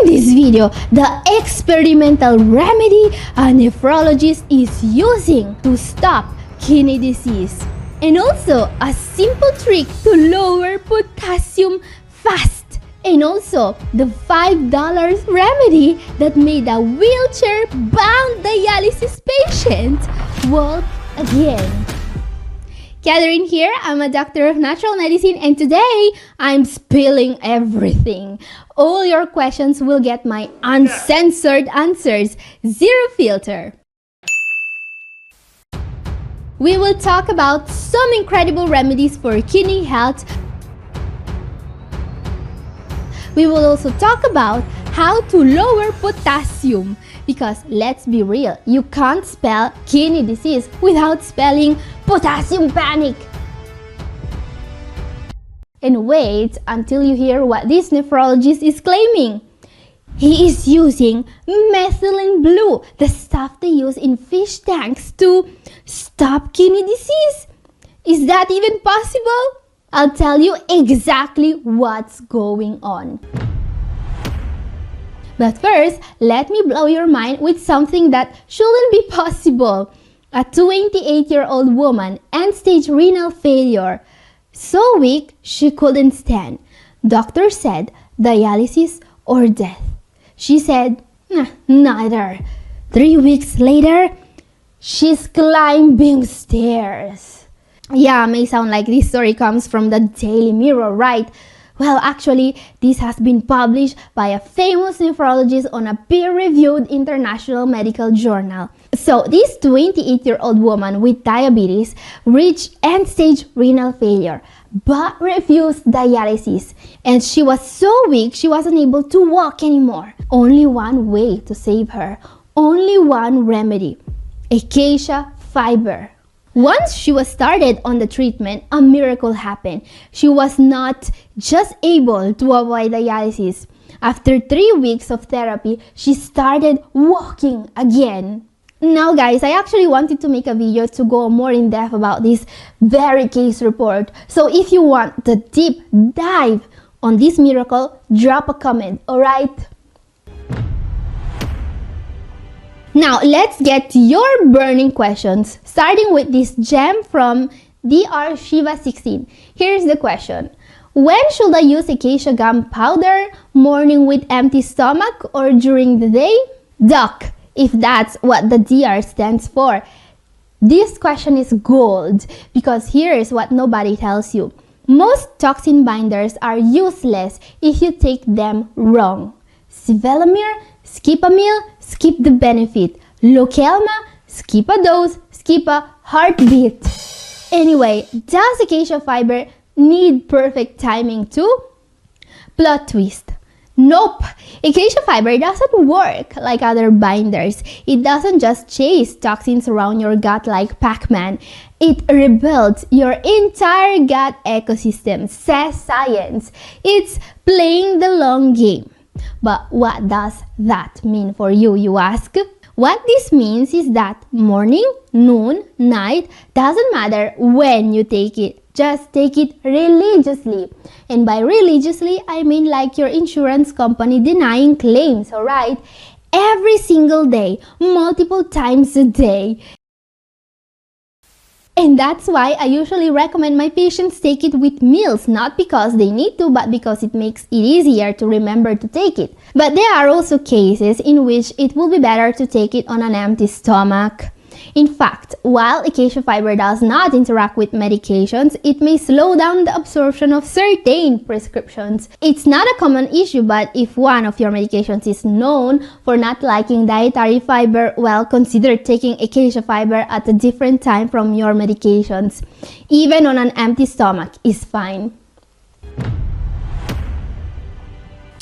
In this video, the experimental remedy a nephrologist is using to stop kidney disease, and also a simple trick to lower potassium fast, and also the $5 remedy that made a wheelchair-bound dialysis patient walk again. Catherine here, I'm a doctor of natural medicine, and today I'm spilling everything. All your questions will get my uncensored answers, zero filter. We will talk about some incredible remedies for kidney health. We will also talk about how to lower potassium, because let's be real, you can't spell kidney disease without spelling potassium panic. And wait until you hear what this nephrologist is claiming. He is using methylene blue, the stuff they use in fish tanks to stop kidney disease. Is that even possible? I'll tell you exactly what's going on. But first, let me blow your mind with something that shouldn't be possible. A 28-year-old woman, end-stage renal failure. So weak, she couldn't stand. Doctor said dialysis or death. She said, neither. 3 weeks later, she's climbing stairs. Yeah, may sound like this story comes from the Daily Mirror, right? Well, actually, this has been published by a famous nephrologist on a peer-reviewed international medical journal. So, this 28-year-old woman with diabetes reached end-stage renal failure, but refused dialysis. And she was so weak, she wasn't able to walk anymore. Only one way to save her. Only one remedy. Acacia fiber. Once she was started on the treatment, a miracle happened. She was not just able to avoid dialysis. After 3 weeks of therapy, she started walking again. Now guys, I actually wanted to make a video to go more in depth about this very case report. So if you want the deep dive on this miracle, drop a comment, alright? Now, let's get to your burning questions, starting with this gem from Dr. Shiva 16. Here's the question. When should I use acacia gum powder? Morning with empty stomach or during the day? Doc, if that's what the DR stands for. This question is gold, because here's what nobody tells you. Most toxin binders are useless if you take them wrong. Sevelamer, skip a meal, skip the benefit. Lokelma, skip a dose, skip a heartbeat. Anyway, does acacia fiber need perfect timing too? Plot twist. Nope, acacia fiber doesn't work like other binders. It doesn't just chase toxins around your gut like Pac-Man. It rebuilds your entire gut ecosystem, says science. It's playing the long game. But what does that mean for you, you ask? What this means is that morning, noon, night, doesn't matter when you take it. Just take it religiously. And by religiously, I mean like your insurance company denying claims, alright? Every single day, multiple times a day. And that's why I usually recommend my patients take it with meals, not because they need to, but because it makes it easier to remember to take it. But there are also cases in which it will be better to take it on an empty stomach. In fact, while acacia fiber does not interact with medications, it may slow down the absorption of certain prescriptions. It's not a common issue, but if one of your medications is known for not liking dietary fiber, well, consider taking acacia fiber at a different time from your medications. Even on an empty stomach is fine.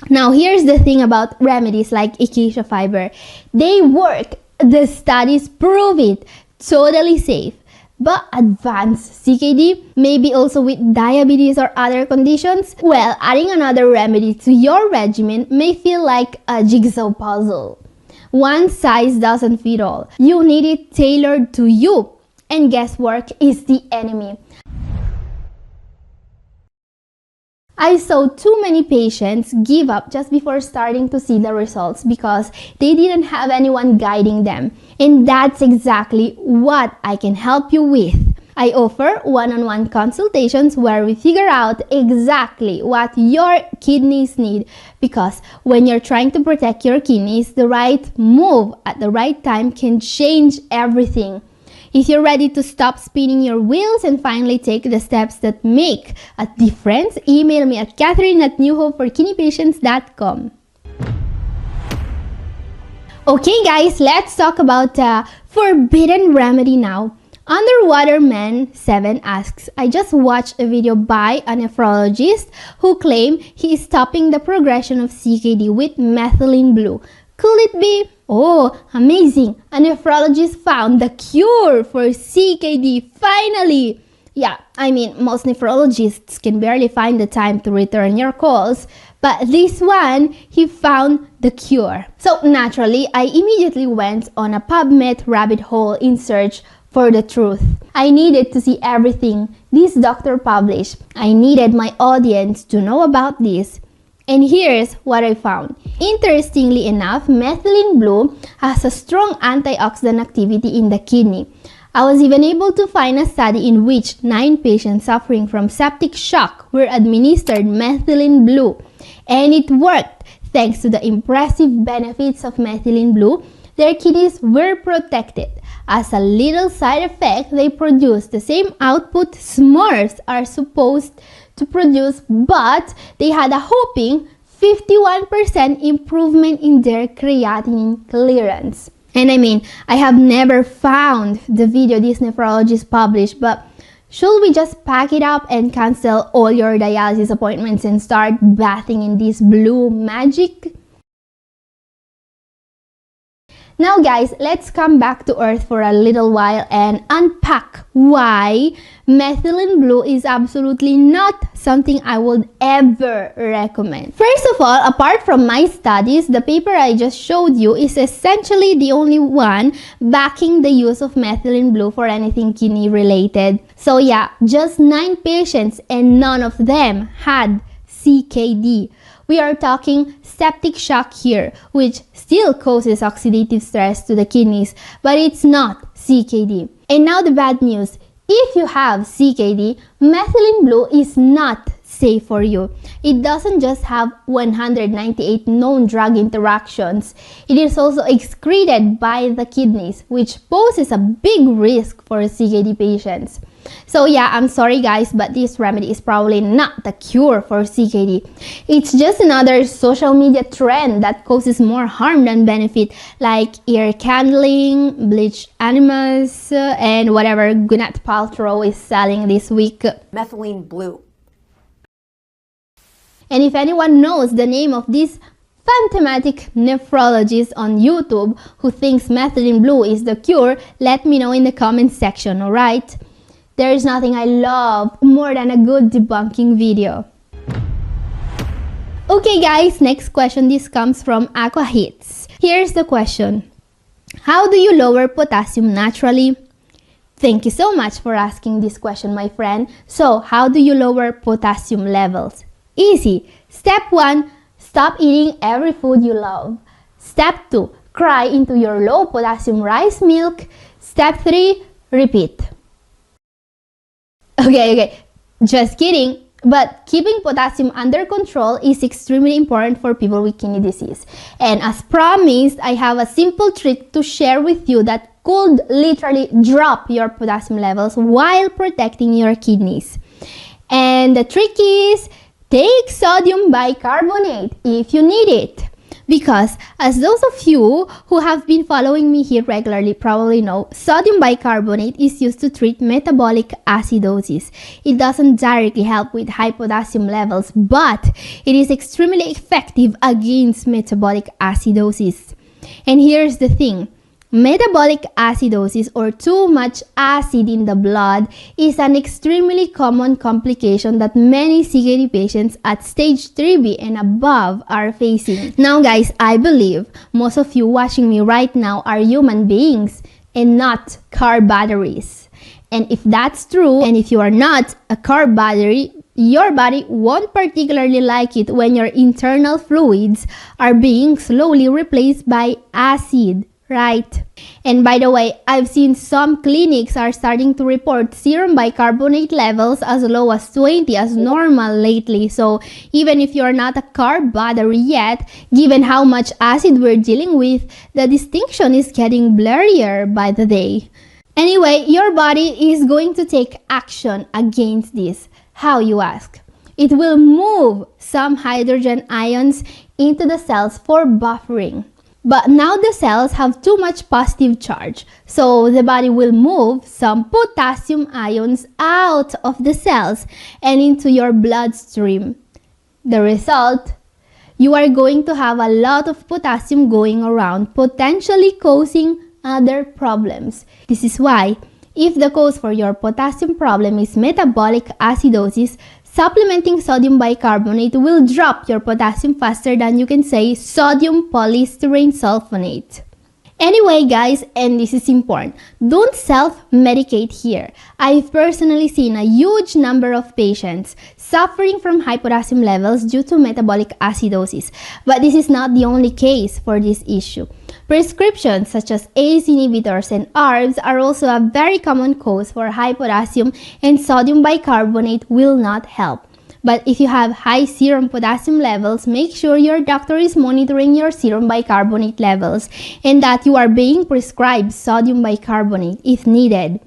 Now, here's the thing about remedies like acacia fiber. They work. The studies prove it. Totally safe. But advanced CKD, maybe also with diabetes or other conditions, well, adding another remedy to your regimen may feel like a jigsaw puzzle. One size doesn't fit all. You need it tailored to you. And guesswork is the enemy. I saw too many patients give up just before starting to see the results because they didn't have anyone guiding them. And that's exactly what I can help you with. I offer one-on-one consultations where we figure out exactly what your kidneys need, because when you're trying to protect your kidneys, the right move at the right time can change everything. If you're ready to stop spinning your wheels and finally take the steps that make a difference, email me at catherine@newhopeforkidneypatients.com. Okay guys, let's talk about a forbidden remedy now. Underwater Man 7 asks, I just watched a video by a nephrologist who claimed he is stopping the progression of CKD with methylene blue. Could it be? Oh, amazing! A nephrologist found the cure for CKD, finally! Yeah, I mean, most nephrologists can barely find the time to return your calls, but this one, he found the cure. So naturally, I immediately went on a PubMed rabbit hole in search for the truth. I needed to see everything this doctor published. I needed my audience to know about this. And here's what I found. Interestingly enough, methylene blue has a strong antioxidant activity in the kidney. I was even able to find a study in which 9 patients suffering from septic shock were administered methylene blue. And it worked. Thanks to the impressive benefits of methylene blue, their kidneys were protected. As a little side effect, they produce the same output s'mores are supposed to produce, but they had a whopping 51% improvement in their creatinine clearance. And I mean, I have never found the video this nephrologist published, but should we just pack it up and cancel all your dialysis appointments and start bathing in this blue magic? Now guys, let's come back to earth for a little while and unpack why methylene blue is absolutely not something I would ever recommend. First of all, apart from my studies, the paper I just showed you is essentially the only one backing the use of methylene blue for anything kidney related. So yeah, just 9 patients and none of them had CKD. We are talking septic shock here, which still causes oxidative stress to the kidneys, but it's not CKD. And now the bad news. If you have CKD, methylene blue is not safe for you. It doesn't just have 198 known drug interactions. It is also excreted by the kidneys, which poses a big risk for CKD patients. So yeah, I'm sorry guys, but this remedy is probably not the cure for CKD. It's just another social media trend that causes more harm than benefit, like ear candling, bleached animals, and whatever Gwyneth Paltrow is selling this week. Methylene blue. And if anyone knows the name of this phantomatic nephrologist on YouTube who thinks methylene blue is the cure, let me know in the comment section, alright? There is nothing I love more than a good debunking video. Okay guys, next question. This comes from Aqua Hits. Here's the question. How do you lower potassium naturally? Thank you so much for asking this question, my friend. So, how do you lower potassium levels? Easy. Step 1, stop eating every food you love. Step 2, cry into your low potassium rice milk. Step 3, repeat. Okay, just kidding. But keeping potassium under control is extremely important for people with kidney disease. And as promised, I have a simple trick to share with you that could literally drop your potassium levels while protecting your kidneys. And the trick is, take sodium bicarbonate if you need it. Because as those of you who have been following me here regularly probably know, sodium bicarbonate is used to treat metabolic acidosis. It doesn't directly help with high potassium levels, but it is extremely effective against metabolic acidosis. And here's the thing. Metabolic acidosis, or too much acid in the blood, is an extremely common complication that many CKD patients at stage 3B and above are facing. Now guys, I believe most of you watching me right now are human beings and not car batteries. And if that's true, and if you are not a car battery, your body won't particularly like it when your internal fluids are being slowly replaced by acid, right? And by the way, I've seen some clinics are starting to report serum bicarbonate levels as low as 20 as normal lately. So even if you're not a carb battery yet, given how much acid we're dealing with, the distinction is getting blurrier by the day. Anyway, your body is going to take action against this. How, you ask? It will move some hydrogen ions into the cells for buffering. But now the cells have too much positive charge, so the body will move some potassium ions out of the cells and into your bloodstream. The result, you are going to have a lot of potassium going around, potentially causing other problems. This is why, if the cause for your potassium problem is metabolic acidosis, supplementing sodium bicarbonate will drop your potassium faster than you can say sodium polystyrene sulfonate. Anyway guys, and this is important, don't self-medicate here. I've personally seen a huge number of patients suffering from high potassium levels due to metabolic acidosis. But this is not the only case for this issue. Prescriptions such as ACE inhibitors and ARBs are also a very common cause for high potassium, and sodium bicarbonate will not help. But if you have high serum potassium levels, make sure your doctor is monitoring your serum bicarbonate levels and that you are being prescribed sodium bicarbonate if needed.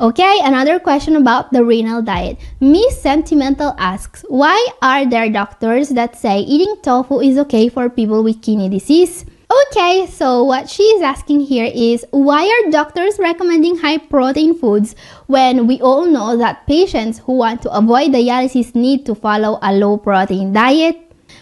Okay, another question about the renal diet. Miss Sentimental asks, why are there doctors that say eating tofu is okay for people with kidney disease? Okay, so what she is asking here is, why are doctors recommending high protein foods when we all know that patients who want to avoid dialysis need to follow a low protein diet?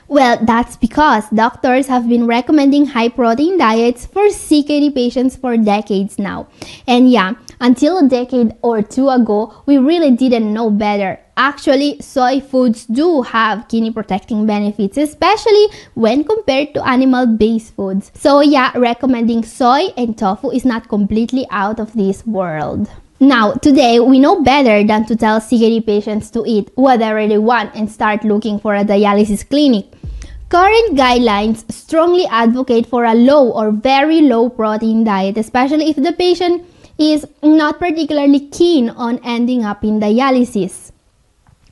Well, that's because doctors have been recommending high protein diets for CKD patients for decades now. And yeah, until a decade or two ago, we really didn't know better. Actually, soy foods do have kidney protecting benefits, especially when compared to animal-based foods. So yeah, recommending soy and tofu is not completely out of this world. Now, today, we know better than to tell CKD patients to eat whatever they want and start looking for a dialysis clinic. Current guidelines strongly advocate for a low or very low protein diet, especially if the patient is not particularly keen on ending up in dialysis.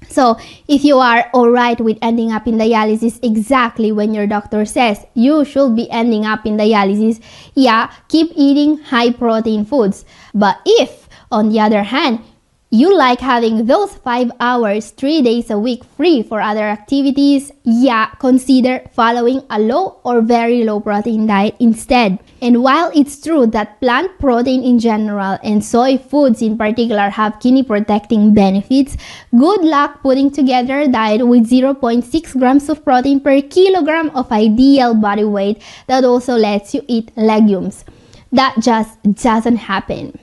So, if you are alright with ending up in dialysis exactly when your doctor says you should be ending up in dialysis, yeah, keep eating high protein foods. But if, on the other hand, you like having those 5 hours, 3 days a week free for other activities, yeah, consider following a low or very low protein diet instead. And while it's true that plant protein in general and soy foods in particular have kidney protecting benefits, good luck putting together a diet with 0.6 grams of protein per kilogram of ideal body weight that also lets you eat legumes. That just doesn't happen.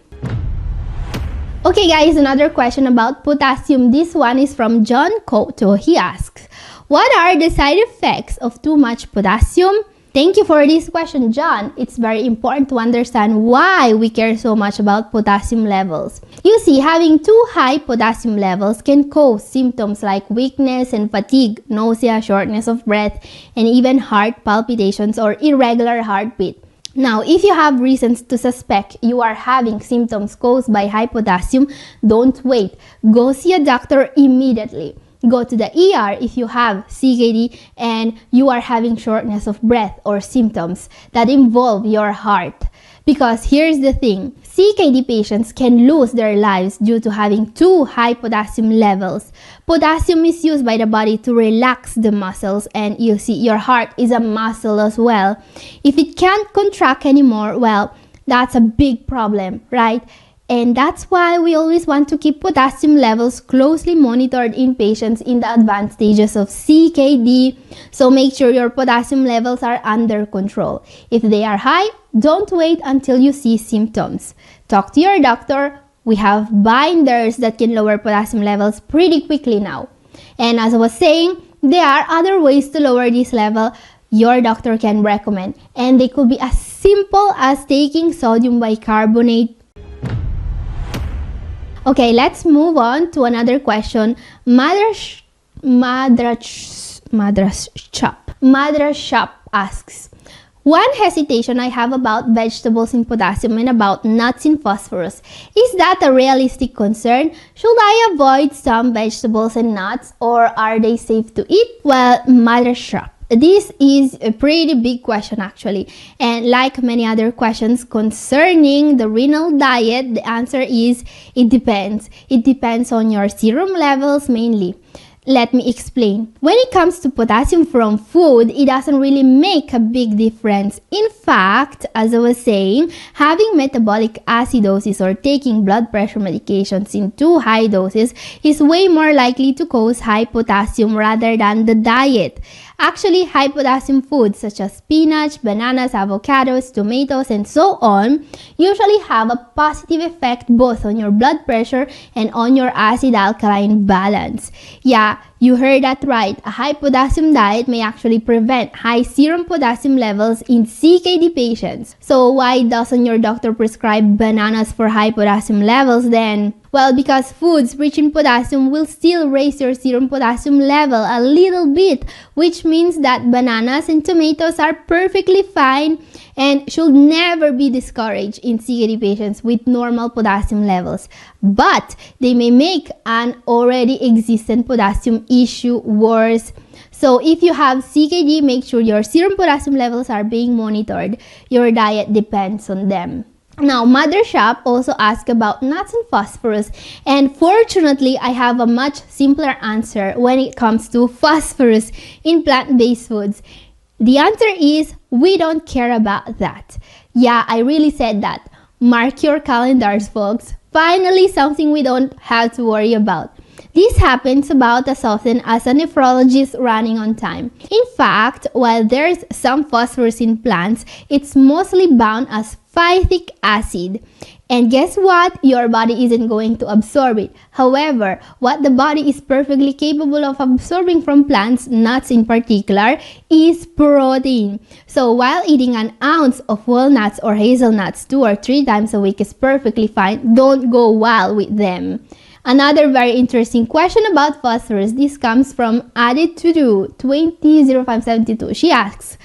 Okay guys, another question about potassium. This one is from John Cotto. He asks, what are the side effects of too much potassium? Thank you for this question, John. It's very important to understand why we care so much about potassium levels. You see, having too high potassium levels can cause symptoms like weakness and fatigue, nausea, shortness of breath, and even heart palpitations or irregular heartbeat. Now, if you have reasons to suspect you are having symptoms caused by high potassium, don't wait. Go see a doctor immediately. Go to the ER if you have CKD and you are having shortness of breath or symptoms that involve your heart. Because here's the thing, CKD patients can lose their lives due to having too high potassium levels. Potassium is used by the body to relax the muscles, and you see, your heart is a muscle as well. If it can't contract anymore, well, that's a big problem, right? And that's why we always want to keep potassium levels closely monitored in patients in the advanced stages of CKD. So make sure your potassium levels are under control. If they are high, don't wait until you see symptoms. Talk to your doctor. We have binders that can lower potassium levels pretty quickly now. And as I was saying, there are other ways to lower this level your doctor can recommend. And they could be as simple as taking sodium bicarbonate. Okay, let's move on to another question. Madrashap asks, one hesitation I have about vegetables in potassium and about nuts in phosphorus. Is that a realistic concern? Should I avoid some vegetables and nuts, or are they safe to eat? Well, Madrashap, this is a pretty big question actually, and like many other questions concerning the renal diet, the answer is it depends. It depends on your serum levels mainly. Let me explain. When it comes to potassium from food, it doesn't really make a big difference. In fact, as I was saying, having metabolic acidosis or taking blood pressure medications in too high doses is way more likely to cause high potassium rather than the diet. Actually, high potassium foods such as spinach, bananas, avocados, tomatoes, and so on usually have a positive effect both on your blood pressure and on your acid-alkaline balance. Yeah, you heard that right. A high potassium diet may actually prevent high serum potassium levels in CKD patients. So why doesn't your doctor prescribe bananas for high potassium levels then? Well, because foods rich in potassium will still raise your serum potassium level a little bit, which means that bananas and tomatoes are perfectly fine and should never be discouraged in CKD patients with normal potassium levels. But they may make an already existent potassium issue worse. So if you have CKD, make sure your serum potassium levels are being monitored. Your diet depends on them. Now, Mother Shop also asked about nuts and phosphorus, and fortunately, I have a much simpler answer when it comes to phosphorus in plant-based foods. The answer is we don't care about that. Yeah, I really said that. Mark your calendars, folks. Finally, something we don't have to worry about. This happens about as often as a nephrologist running on time. In fact, while there's some phosphorus in plants, it's mostly bound as phytic acid. And guess what? Your body isn't going to absorb it. However, what the body is perfectly capable of absorbing from plants, nuts in particular, is protein. So while eating an ounce of walnuts or hazelnuts 2 or 3 times a week is perfectly fine, don't go wild with them. Another very interesting question about phosphorus. This comes from Aditudu 200572. She asks,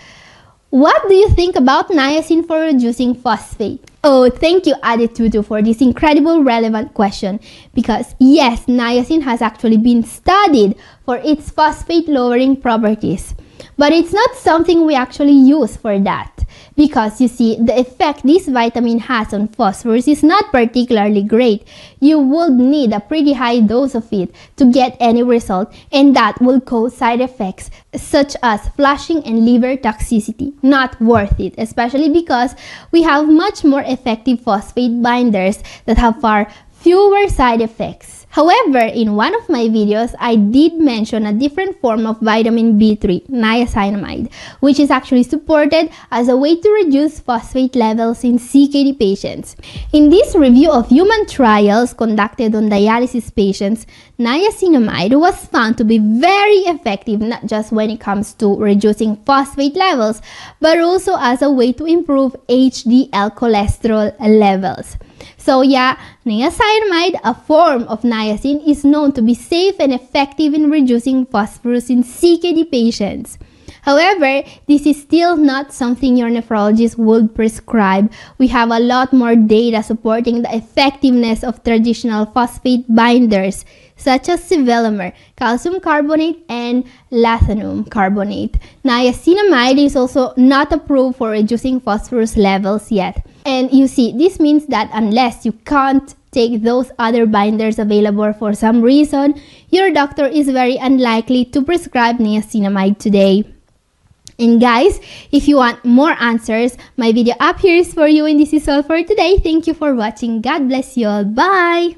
what do you think about niacin for reducing phosphate? Oh, thank you, Aditudu, for this incredible relevant question. Because yes, niacin has actually been studied for its phosphate lowering properties. But it's not something we actually use for that. Because you see, the effect this vitamin has on phosphorus is not particularly great. You would need a pretty high dose of it to get any result, and that will cause side effects such as flushing and liver toxicity. Not worth it, especially because we have much more effective phosphate binders that have far fewer side effects. However, in one of my videos, I did mention a different form of vitamin B3, niacinamide, which is actually supported as a way to reduce phosphate levels in CKD patients. In this review of human trials conducted on dialysis patients, niacinamide was found to be very effective not just when it comes to reducing phosphate levels, but also as a way to improve HDL cholesterol levels. So yeah, niacinamide, a form of niacin, is known to be safe and effective in reducing phosphorus in CKD patients. However, this is still not something your nephrologist would prescribe. We have a lot more data supporting the effectiveness of traditional phosphate binders such as sevelamer, calcium carbonate, and lanthanum carbonate. Niacinamide is also not approved for reducing phosphorus levels yet. And you see, this means that unless you can't take those other binders available for some reason, your doctor is very unlikely to prescribe niacinamide today. And guys, if you want more answers, my video up here is for you, and this is all for today. Thank you for watching. God bless you all. Bye!